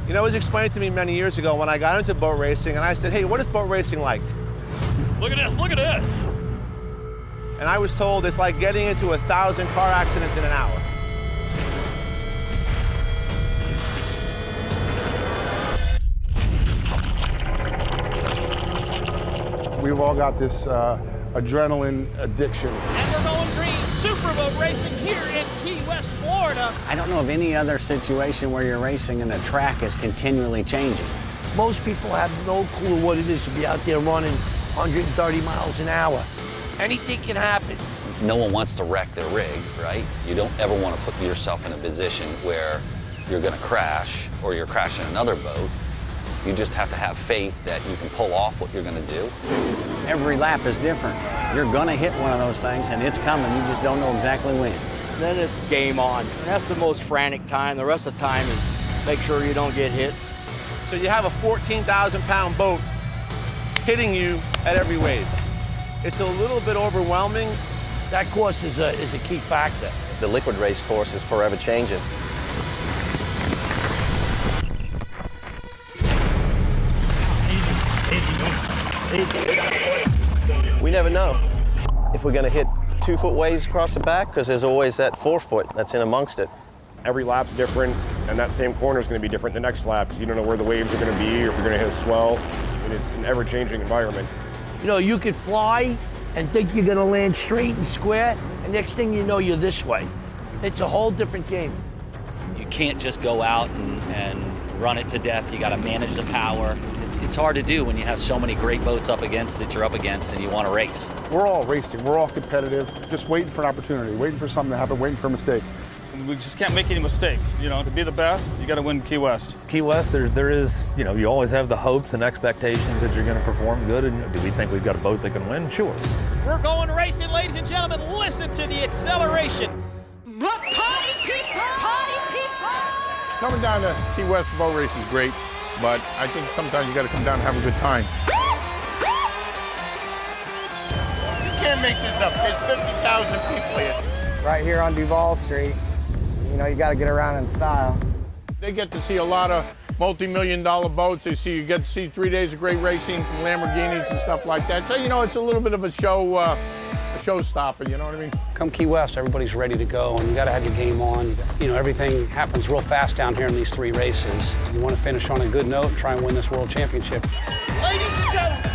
You know, it was explained to me many years ago when I got into boat racing, and I said, hey, what is boat racing like? Look at this, look at this. And I was told it's like getting into 1,000 car accidents in an hour. We've all got this adrenaline addiction. And we're going green, superboat racing here in Key West, Florida. I don't know of any other situation where you're racing and the track is continually changing. Most people have no clue what it is to be out there running 130 miles an hour. Anything can happen. No one wants to wreck their rig, right? You don't ever want to put yourself in a position where you're going to crash or you're crashing another boat. You just have to have faith that you can pull off what you're going to do. Every lap is different. You're going to hit one of those things, and it's coming. You just don't know exactly when. Then it's game on. And that's the most frantic time. The rest of the time is make sure you don't get hit. So you have a 14,000-pound boat hitting you at every wave. It's a little bit overwhelming. That course is a key factor. The liquid race course is forever changing. We never know if we're going to hit 2-foot waves across the back, because there's always that 4-foot that's in amongst it. Every lap's different, and that same corner is going to be different the next lap, because you don't know where the waves are going to be or if you're going to hit a swell, and it's an ever-changing environment. You know, you could fly and think you're going to land straight and square, and next thing you know, you're this way. It's a whole different game. You can't just go out and run it to death. You got to manage the power. It's hard to do when you have so many great boats up against that you're up against and you want to race. We're all racing, we're all competitive, just waiting for an opportunity, waiting for something to happen, waiting for a mistake. We just can't make any mistakes. You know, to be the best, you got to win Key West. Key West, there is, you know, you always have the hopes and expectations that you're going to perform good. And do we think we've got a boat that can win? Sure. We're going racing, ladies and gentlemen. Listen to the acceleration. Party people! Party people! Coming down to Key West boat race is great, but I think sometimes you got to come down and have a good time. You can't make this up. There's 50,000 people here. Right here on Duval Street. You know, you got to get around in style. They get to see a lot of multi-million-dollar boats. You get to see 3 days of great racing from Lamborghinis and stuff like that. So, you know, it's a little bit of a showstopper, you know what I mean? Come Key West, everybody's ready to go, and you got to have your game on. You know, everything happens real fast down here in these 3 races. You want to finish on a good note and try and win this world championship. Ladies and gentlemen,